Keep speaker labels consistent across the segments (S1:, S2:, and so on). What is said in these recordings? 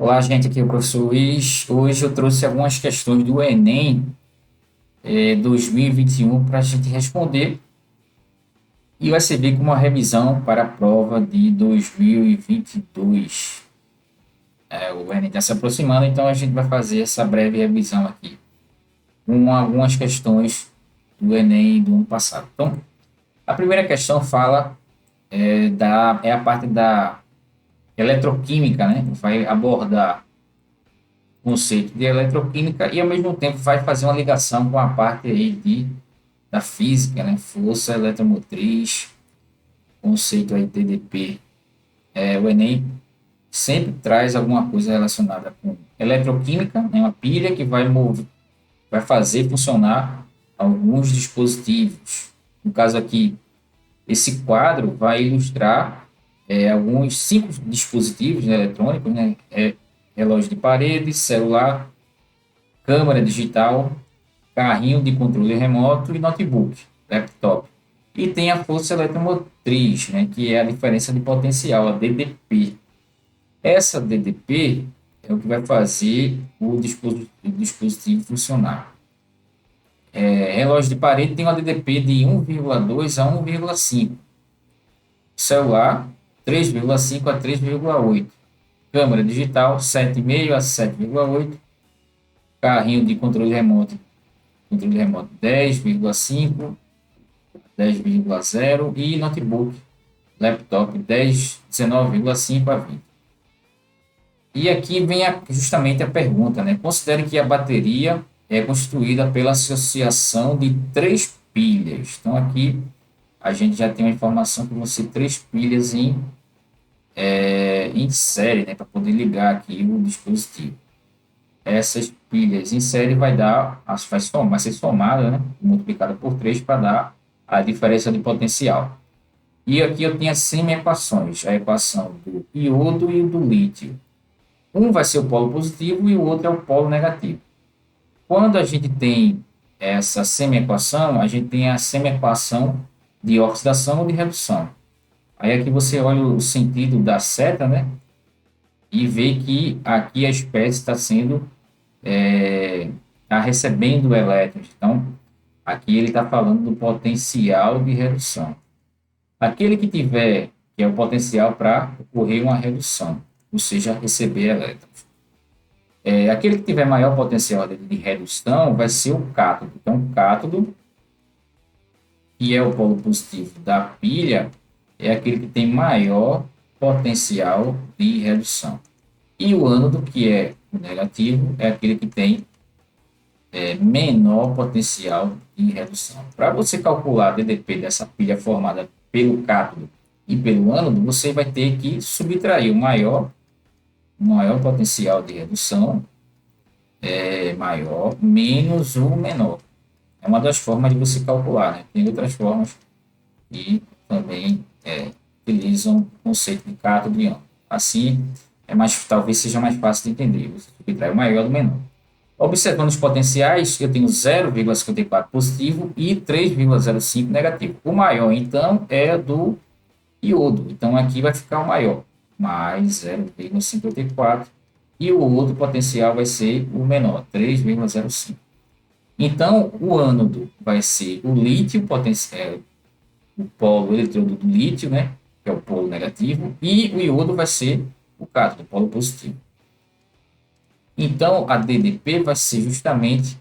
S1: Olá, gente, aqui é o professor Luiz. Hoje eu trouxe algumas questões do Enem 2021 para a gente responder e vai servir como uma revisão para a prova de 2022. O Enem está se aproximando, então a gente vai fazer essa breve revisão aqui com algumas questões do Enem do ano passado. Então, a primeira questão fala é a parte da eletroquímica, né? Vai abordar conceito de eletroquímica e ao mesmo tempo vai fazer uma ligação com a parte aí da física, né? Força eletromotriz, conceito aí TDP. O Enem sempre traz alguma coisa relacionada com eletroquímica, né? Uma pilha que vai fazer funcionar alguns dispositivos. No caso aqui, esse quadro vai ilustrar alguns 5 dispositivos, né, eletrônicos, né? Relógio de parede, celular, câmera digital, carrinho de controle remoto e notebook, laptop. E tem a força eletromotriz, né, que é a diferença de potencial, a DDP. Essa DDP é o que vai fazer o dispositivo funcionar. Relógio de parede tem uma DDP de 1,2 a 1,5. Celular, 3,5 a 3,8. Câmera digital, 7,5 a 7,8. Carrinho de controle remoto 10,5, 10,0 e notebook, laptop 10, 19,5 a 20. E aqui vem justamente a pergunta, né? Considere que a bateria é constituída pela associação de 3 pilhas. Então aqui a gente já tem uma informação que vão ser 3 pilhas em série, né? Para poder ligar aqui o dispositivo. Essas pilhas em série vai ser somada, né? Multiplicada por 3 para dar a diferença de potencial. E aqui eu tenho as semi-equações, a equação do iodo e do lítio. Um vai ser o polo positivo e o outro é o polo negativo. Quando a gente tem essa semi-equação, a gente tem a semi-equação de oxidação ou de redução. Aí aqui você olha o sentido da seta, né? E vê que aqui a espécie está recebendo elétrons. Então, aqui ele está falando do potencial de redução. Aquele que tiver, que é o potencial para ocorrer uma redução, ou seja, receber elétrons. Aquele que tiver maior potencial de redução vai ser o cátodo. Então, o cátodo, que é o polo positivo da pilha, é aquele que tem maior potencial de redução. E o ânodo, que é o negativo, é aquele que tem menor potencial de redução. Para você calcular a DDP dessa pilha formada pelo cátodo e pelo ânodo, você vai ter que subtrair o maior potencial de redução, maior, menos o menor. É uma das formas de você calcular, né? Tem outras formas que também utilizam o conceito de cátodo e ânodo. Assim, talvez seja mais fácil de entender. Você subtrai o maior do menor. Observando os potenciais, eu tenho 0,54 positivo e 3,05 negativo. O maior, então, é do iodo. Então, aqui vai ficar o maior, mais 0,54. E o outro potencial vai ser o menor, 3,05. Então, o ânodo vai ser o lítio, o polo eletrodo do lítio, né? Que é o polo negativo. E o iodo vai ser o cátodo, o polo positivo. Então, a DDP vai ser justamente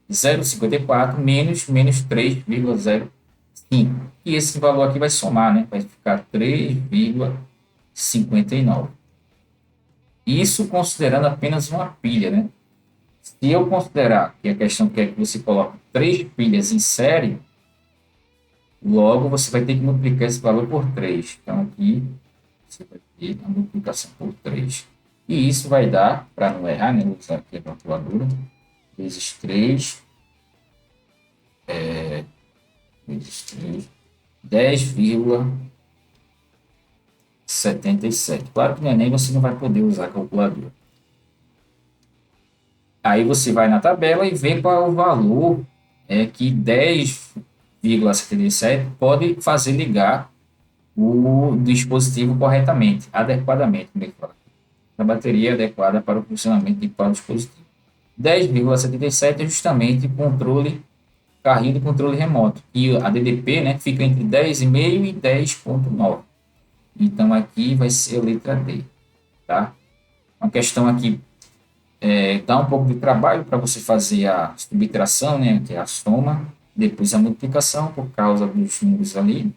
S1: 0,54 menos 3,05. E esse valor aqui vai somar, né? Vai ficar 3,59. Isso considerando apenas uma pilha, né? Se eu considerar que a questão quer que você coloque 3 pilhas em série, logo você vai ter que multiplicar esse valor por 3. Então, aqui você vai ter a multiplicação por 3. E isso vai dar, para não errar, né? Vou usar aqui a calculadora, vezes 3, vezes 3, 10,77. Claro que no Enem você não vai poder usar a calculadora. Aí você vai na tabela e vê qual é o valor que 10,77 pode fazer ligar o dispositivo corretamente, adequadamente, como ele fala. da bateria adequada para o funcionamento de qual dispositivo. 10,77 é justamente controle, carrinho de controle remoto. E a DDP, né, fica entre 10,5 e 10,9. Então, aqui vai ser a letra D, tá? Uma questão aqui dá um pouco de trabalho para você fazer a subtração, né, que é a soma, depois a multiplicação por causa dos números ali,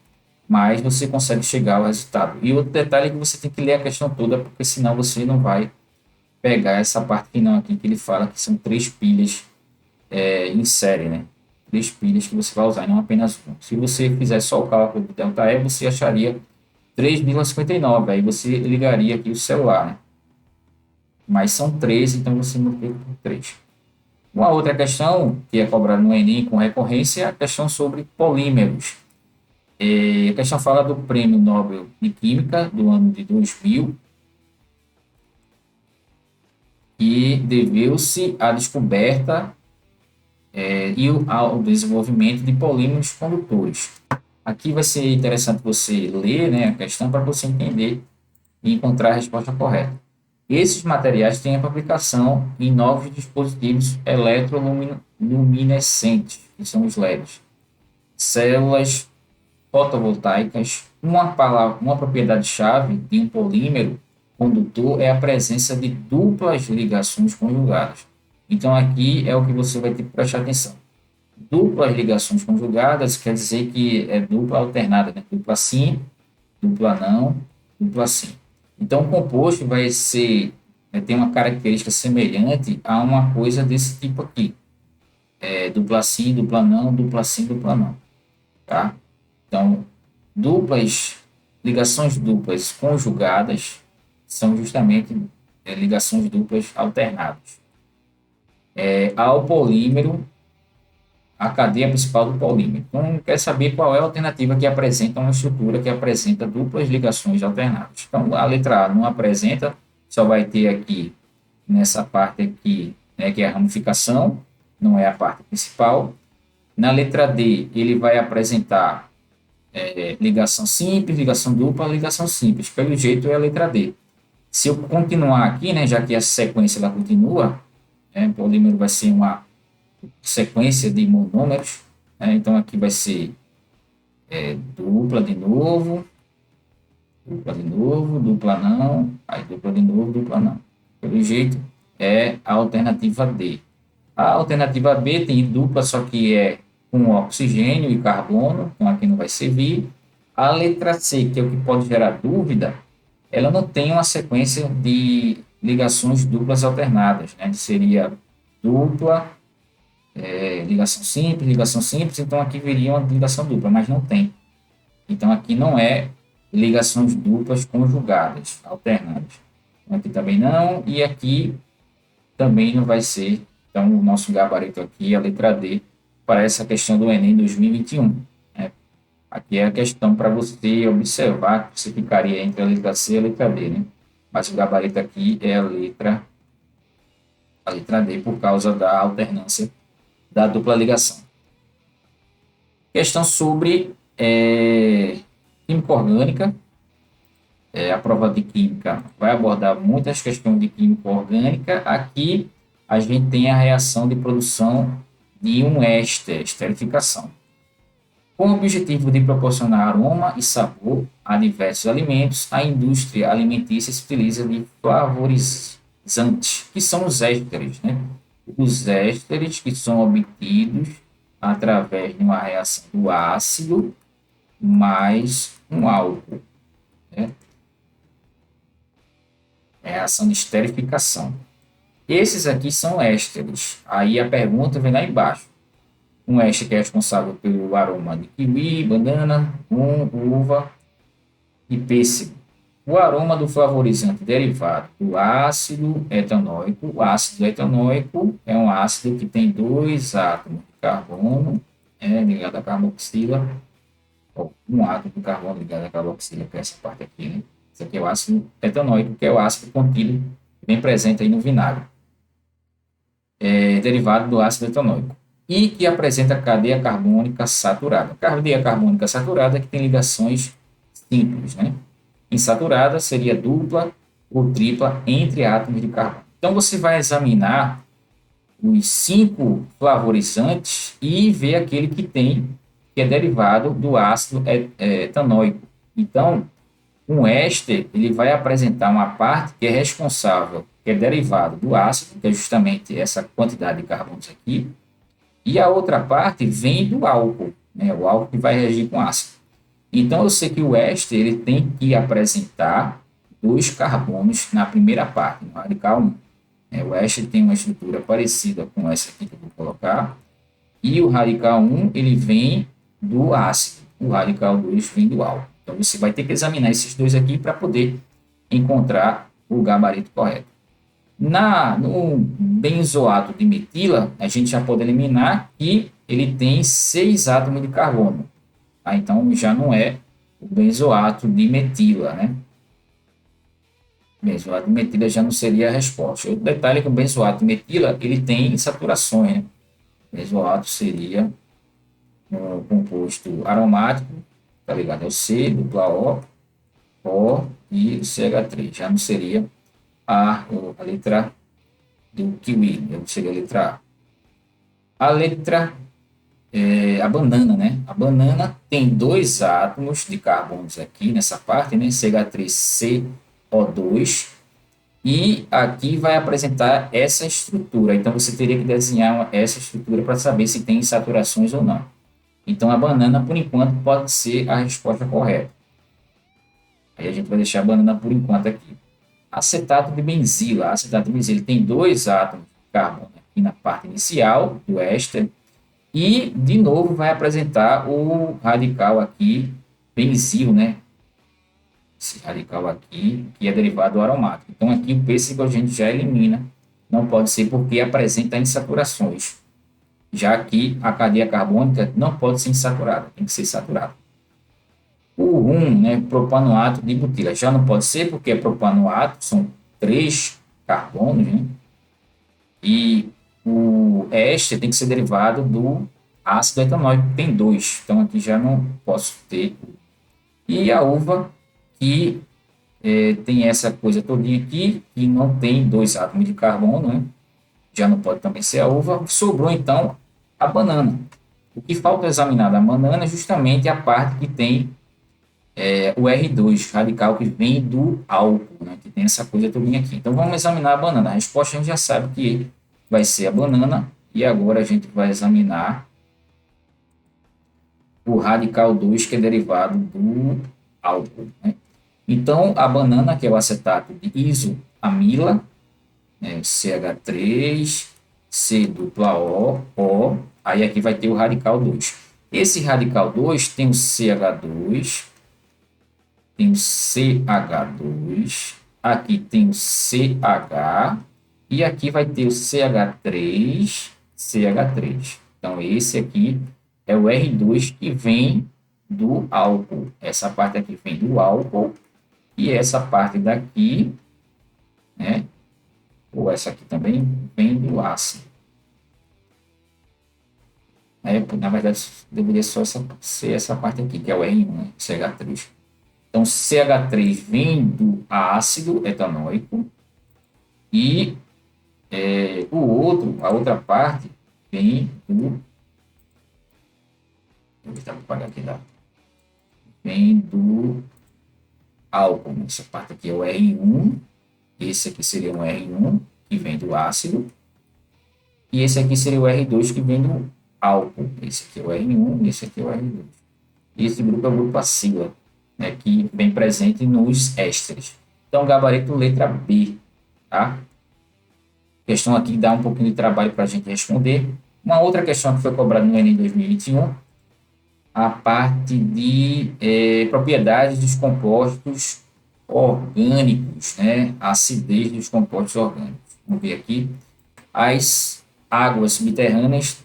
S1: mas você consegue chegar ao resultado. E outro detalhe é que você tem que ler a questão toda, porque senão você não vai pegar essa parte final aqui que ele fala que são 3 pilhas em série, né? 3 pilhas que você vai usar, e não apenas uma. Se você fizer só o cálculo do delta E, você acharia 3,59, aí você ligaria aqui o celular, né? Mas são 13, então você multiplica por 3. Uma outra questão que é cobrada no Enem com recorrência é a questão sobre polímeros. A questão fala do Prêmio Nobel de Química do ano de 2000 e deveu-se à descoberta ao desenvolvimento de polímeros condutores. Aqui vai ser interessante você ler, né, a questão para você entender e encontrar a resposta correta. Esses materiais têm aplicação em novos dispositivos eletroluminescentes, que são os LEDs, células fotovoltaicas. Uma propriedade-chave de um polímero condutor é a presença de duplas ligações conjugadas. Então, aqui é o que você vai ter que prestar atenção. Duplas ligações conjugadas quer dizer que é dupla alternada, né? Dupla sim, dupla não, dupla sim. Então, o composto vai ser, tem uma característica semelhante a uma coisa desse tipo aqui. Dupla sim, dupla não, dupla sim, dupla não. Tá? Então, ligações duplas conjugadas são justamente ligações duplas alternadas. Ao polímero, a cadeia principal do polímero. Então, quer saber qual é a alternativa que apresenta uma estrutura que apresenta duplas ligações alternadas. Então, a letra A não apresenta, só vai ter aqui, nessa parte aqui, né, que é a ramificação, não é a parte principal. Na letra D, ele vai apresentar ligação simples, ligação dupla, ligação simples. Pelo jeito, é a letra D. Se eu continuar aqui, né, já que a sequência ela continua, o polímero vai ser uma sequência de monômeros, né? Então aqui vai ser dupla de novo, dupla não, aí dupla de novo, dupla não. Pelo jeito, é a alternativa D. A alternativa B tem dupla, só que é com oxigênio e carbono, então aqui não vai servir. A letra C, que é o que pode gerar dúvida, ela não tem uma sequência de ligações duplas alternadas, né? Seria dupla, ligação simples, então aqui viria uma ligação dupla, mas não tem. Então aqui não é ligações duplas conjugadas, alternadas. Então, aqui também não, e aqui também não vai ser. Então o nosso gabarito aqui, a letra D, para essa questão do Enem 2021. Né? Aqui é a questão para você observar que você ficaria entre a letra C e a letra D, né? Mas o gabarito aqui é a letra D por causa da alternância da dupla ligação. Questão sobre química orgânica. A prova de química vai abordar muitas questões de química orgânica. Aqui a gente tem a reação de produção de um éster, esterificação. Com o objetivo de proporcionar aroma e sabor a diversos alimentos, a indústria alimentícia se utiliza de flavorizantes, que são os ésteres, né? Os ésteres que são obtidos através de uma reação do ácido mais um álcool, né? Reação de esterificação. Esses aqui são ésteres. Aí a pergunta vem lá embaixo. Um éster que é responsável pelo aroma de kiwi, banana, uva e pêssego. O aroma do flavorizante derivado do ácido etanóico. O ácido etanóico é um ácido que tem 2 átomos de carbono ligado à carboxila. Um átomo de carbono ligado à carboxila, que é essa parte aqui, né? Esse aqui é o ácido etanóico, que é o ácido contido, bem presente aí no vinagre. Derivado do ácido etanóico. E que apresenta cadeia carbônica saturada. Cadeia carbônica saturada que tem ligações simples, né? Insaturada seria dupla, ou tripla entre átomos de carbono. Então, você vai examinar os 5 flavorizantes e ver aquele que é derivado do ácido etanóico. Então, um éster ele vai apresentar uma parte que é responsável, que é derivado do ácido, que é justamente essa quantidade de carbonos aqui, e a outra parte vem do álcool, né? O álcool que vai reagir com ácido. Então, eu sei que o éster ele tem que apresentar 2 carbonos na primeira parte, no radical 1. O éster tem uma estrutura parecida com essa aqui que eu vou colocar, e o radical 1 ele vem do ácido, o radical 2 vem do álcool. Então, você vai ter que examinar esses dois aqui para poder encontrar o gabarito correto. No benzoato de metila, a gente já pode eliminar que ele tem 6 átomos de carbono. Tá? Então, já não é o benzoato de metila, né? Benzoato de metila já não seria a resposta. Outro detalhe é que o benzoato de metila, ele tem saturações, né? Benzoato seria um composto aromático, tá ligado? É o C, dupla O e o CH3. Já não seria a letra do kiwi, não seria a letra A. A letra a banana, né? A banana tem 2 átomos de carbonos aqui nessa parte, né? CH3CO2. E aqui vai apresentar essa estrutura. Então, você teria que desenhar essa estrutura para saber se tem saturações ou não. Então, a banana, por enquanto, pode ser a resposta correta. Aí a gente vai deixar a banana por enquanto aqui. Acetato de benzila. Acetato de benzila tem 2 átomos de carbono aqui na parte inicial do éster. E, de novo, vai apresentar o radical aqui, benzil, né? Esse radical aqui, que é derivado do aromático. Então, aqui o pêssego a gente já elimina. Não pode ser porque apresenta insaturações. Já que a cadeia carbônica não pode ser insaturada, tem que ser saturada. O rum, né, propanoato de butila, já não pode ser porque é propanoato, são 3 carbonos, né? E o éster tem que ser derivado do ácido etanóico, que tem 2. Então, aqui já não posso ter. E a uva, que tem essa coisa todinha aqui, que não tem 2 átomos de carbono, né? Já não pode também ser a uva. Sobrou, então, a banana. O que falta examinar da banana é justamente a parte que tem o R2, radical que vem do álcool, né? Que tem essa coisa todinha aqui. Então, vamos examinar a banana. A resposta a gente já sabe que vai ser a banana. E agora a gente vai examinar o radical 2, que é derivado do álcool, né? Então, a banana, que é o acetato de isoamila, né, CH3, C dupla O, aí aqui vai ter o radical 2. Esse radical 2 tem o CH2, tem o CH2, aqui tem o CH, e aqui vai ter o CH3, CH3. Então, esse aqui é o R2 que vem do álcool. Essa parte aqui vem do álcool, e essa parte daqui, né, ou essa aqui também, vem do ácido. Na verdade, deveria só ser essa parte aqui, que é o R1, né, CH3. Então, CH3 vem do ácido etanóico e a outra parte, vem do... Deixa eu apagar aqui, vem do álcool. Essa parte aqui é o R1, esse aqui seria um R1, que vem do ácido, e esse aqui seria o R2, que vem do álcool. Esse aqui é o R1, esse aqui é o R2. E esse grupo é o grupo acila, né, que vem presente nos ésteres. Então, gabarito letra B, tá? Questão aqui que dá um pouquinho de trabalho para a gente responder. Uma outra questão que foi cobrada no Enem 2021, a parte de propriedades dos compostos orgânicos, né? A acidez dos compostos orgânicos. Vamos ver aqui. As águas subterrâneas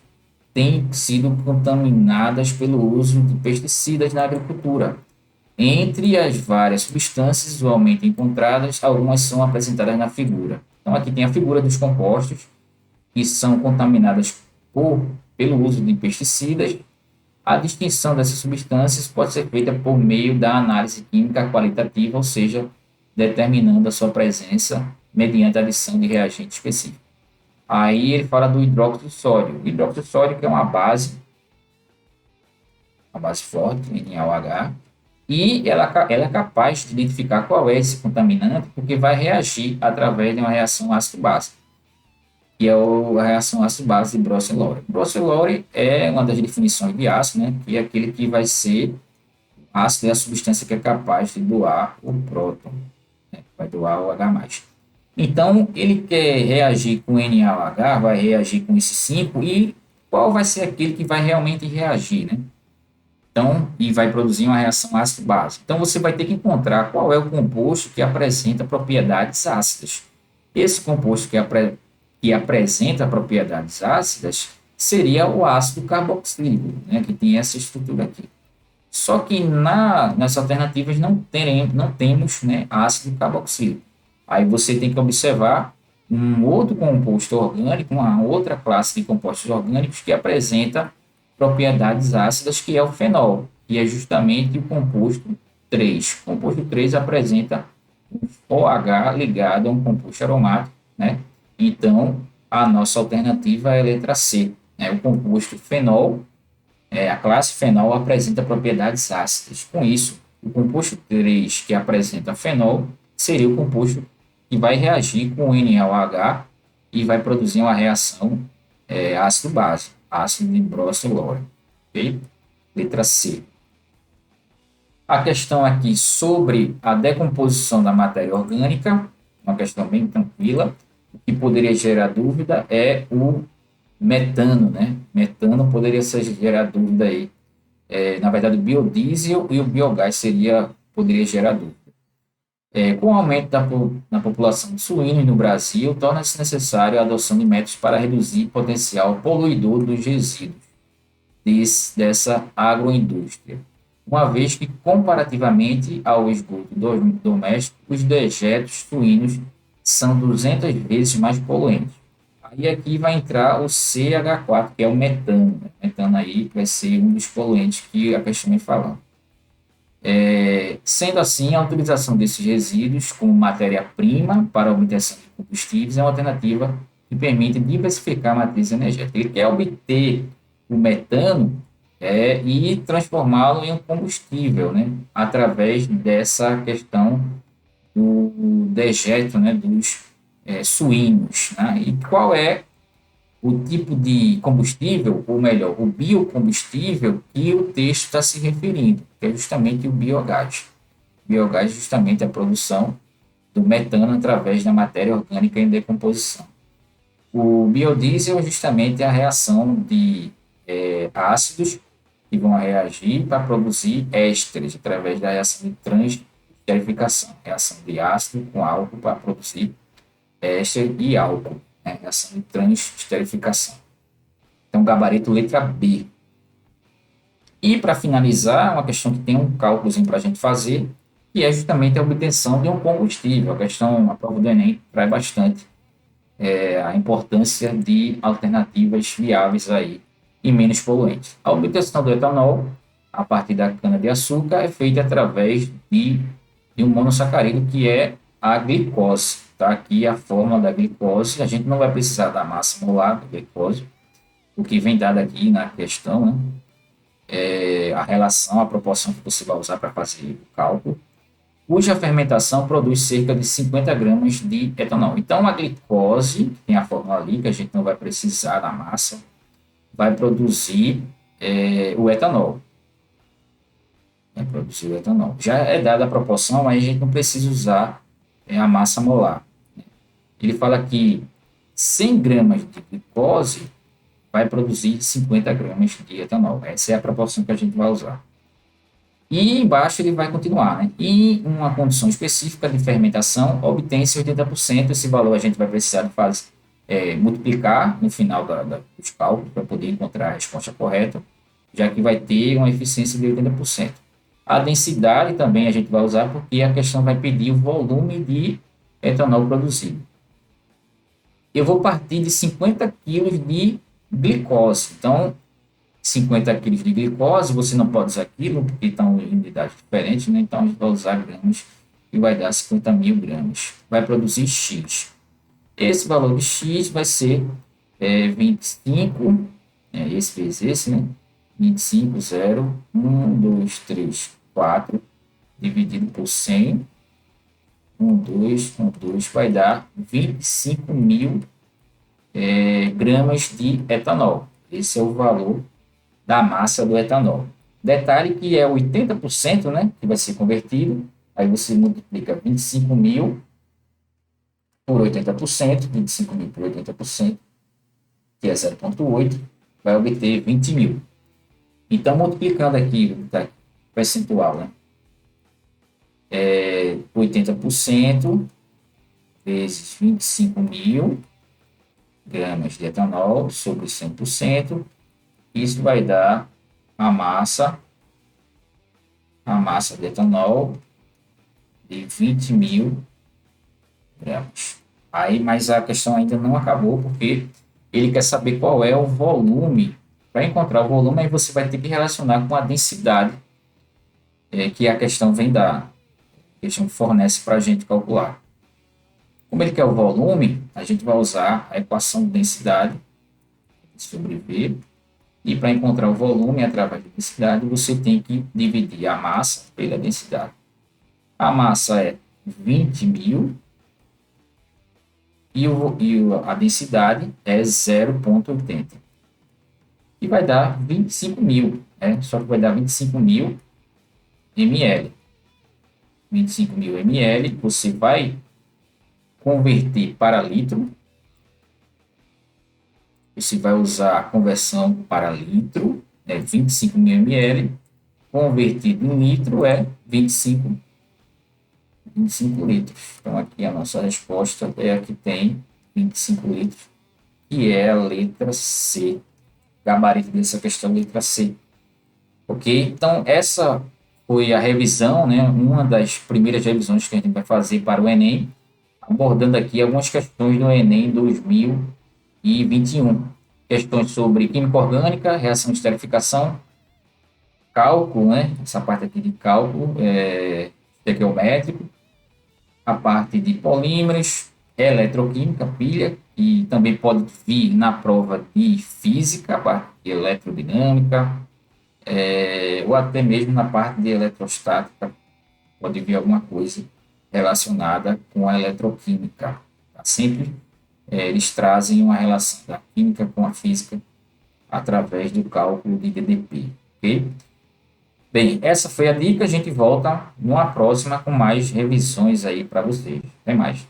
S1: têm sido contaminadas pelo uso de pesticidas na agricultura. Entre as várias substâncias usualmente encontradas, algumas são apresentadas na figura. Então, aqui tem a figura dos compostos que são contaminadas pelo uso de pesticidas. A distinção dessas substâncias pode ser feita por meio da análise química qualitativa, ou seja, determinando a sua presença mediante a adição de reagente específico. Aí ele fala do hidróxido de sódio. O hidróxido de sódio que é uma base forte, NaOH, e ela é capaz de identificar qual é esse contaminante, porque vai reagir através de uma reação ácido-base, que é a reação ácido-base de Brocellori. Brocellori é uma das definições de ácido, né, que é aquele que vai ser ácido, é a substância que é capaz de doar o próton, né, vai doar o H+. Então, ele quer reagir com NaOH, vai reagir com esse 5, e qual vai ser aquele que vai realmente reagir, né? Então, e vai produzir uma reação ácido-base. Então, você vai ter que encontrar qual é o composto que apresenta propriedades ácidas. Esse composto que apresenta propriedades ácidas seria o ácido carboxílico, né, que tem essa estrutura aqui. Só que nas alternativas não temos, né, ácido carboxílico. Aí você tem que observar um outro composto orgânico, uma outra classe de compostos orgânicos que apresenta propriedades ácidas, que é o fenol, que é justamente o composto 3. O composto 3 apresenta um OH ligado a um composto aromático, né? Então, a nossa alternativa é a letra C, né? O composto fenol, a classe fenol apresenta propriedades ácidas. Com isso, o composto 3 que apresenta fenol seria o composto que vai reagir com o NaOH e vai produzir uma reação ácido-base, ácido de Brocellori. Ok? Letra C. A questão aqui sobre a decomposição da matéria orgânica, uma questão bem tranquila. O que poderia gerar dúvida é o metano, né? Metano poderia gerar dúvida aí. Na verdade, o biodiesel e o biogás poderia gerar dúvida. Com o aumento da população de suínos no Brasil, torna-se necessário a adoção de métodos para reduzir o potencial poluidor dos resíduos dessa agroindústria, uma vez que, comparativamente ao esgoto doméstico, os dejetos suínos são 200 vezes mais poluentes. Aí aqui vai entrar o CH4, que é o metano. Né? O metano aí vai ser um dos poluentes que a questão vem falando. Sendo assim, a utilização desses resíduos como matéria-prima para a obtenção de combustíveis é uma alternativa que permite diversificar a matriz energética. Ele quer obter o metano e transformá-lo em um combustível, né, através dessa questão do dejeto, né, dos suínos. Né? E qual é o tipo de combustível, ou melhor, o biocombustível que o texto está se referindo, que é justamente o biogás. O biogás é justamente a produção do metano através da matéria orgânica em decomposição. O biodiesel é justamente a reação de ácidos que vão reagir para produzir ésteres através da reação de transesterificação, reação de ácido com álcool para produzir éster e álcool. Reação de transesterificação. Então, gabarito letra B. E, para finalizar, uma questão que tem um cálculozinho para a gente fazer, que é justamente a obtenção de um combustível. A prova do Enem traz bastante a importância de alternativas viáveis aí e menos poluentes. A obtenção do etanol, a partir da cana-de-açúcar, é feita através de um monossacarídeo, que é a glicose. Tá aqui a fórmula da glicose. A gente não vai precisar da massa molar da glicose, o que vem dado aqui na questão, né? A relação, a proporção que você vai usar para fazer o cálculo, cuja fermentação produz cerca de 50 gramas de etanol. Então, a glicose, que tem a fórmula ali, que a gente não vai precisar da massa, vai produzir o etanol. Já é dada a proporção, mas a gente não precisa usar a massa molar. Ele fala que 100 gramas de glicose vai produzir 50 gramas de etanol. Essa é a proporção que a gente vai usar. E embaixo ele vai continuar, né? E uma condição específica de fermentação obtém-se 80%. Esse valor a gente vai precisar multiplicar no final dos cálculos para poder encontrar a resposta correta, já que vai ter uma eficiência de 80%. A densidade também a gente vai usar porque a questão vai pedir o volume de etanol produzido. Eu vou partir de 50 kg de glicose. Então, 50 kg de glicose, você não pode usar quilo, porque estão em unidades diferentes, né? Então a gente vai usar gramas e vai dar 50 mil gramas. Vai produzir X. Esse valor de X vai ser 25, esse vezes esse, né? 25, 0, 1, 2, 3, 4, dividido por 100, 1, 2, 1, 2, vai dar 25 mil gramas de etanol. Esse é o valor da massa do etanol. Detalhe que é 80%, né, que vai ser convertido, aí você multiplica 25 mil por 80%, 25 mil por 80%, que é 0,8, vai obter 20 mil. Então, multiplicando aqui o percentual, né, 80% vezes 25 mil gramas de etanol sobre 100%, isso vai dar a massa de etanol de 20 mil gramas. Aí, mas a questão ainda não acabou, porque ele quer saber qual é o volume. Para encontrar o volume, aí você vai ter que relacionar com a densidade que a questão vem dar. A questão fornece para a gente calcular. Como ele quer o volume, a gente vai usar a equação de densidade sobre V. E para encontrar o volume através da densidade, você tem que dividir a massa pela densidade. A massa é 20 mil e a densidade é 0,80. E vai dar 25 mil, né? Só que vai dar 25 mil ml. 25 mil ml, você vai converter para litro. Você vai usar a conversão para litro, 25 mil ml, convertido em litro é 25 litros. Então, aqui a nossa resposta é a que tem 25 litros, que é a letra C. Gabarito dessa questão, letra C. Ok? Então, essa foi a revisão, né? Uma das primeiras revisões que a gente vai fazer para o Enem, abordando aqui algumas questões do Enem 2021. Questões sobre química orgânica, reação de esterificação, cálculo, né? Essa parte aqui de cálculo estequiométrico, a parte de polímeros, eletroquímica, pilha, e também pode vir na prova de física, a parte de eletrodinâmica, ou até mesmo na parte de eletrostática, pode vir alguma coisa relacionada com a eletroquímica. Tá? Sempre eles trazem uma relação da química com a física através do cálculo de DDP, ok? Bem, essa foi a dica, a gente volta numa próxima com mais revisões aí para vocês. Até mais.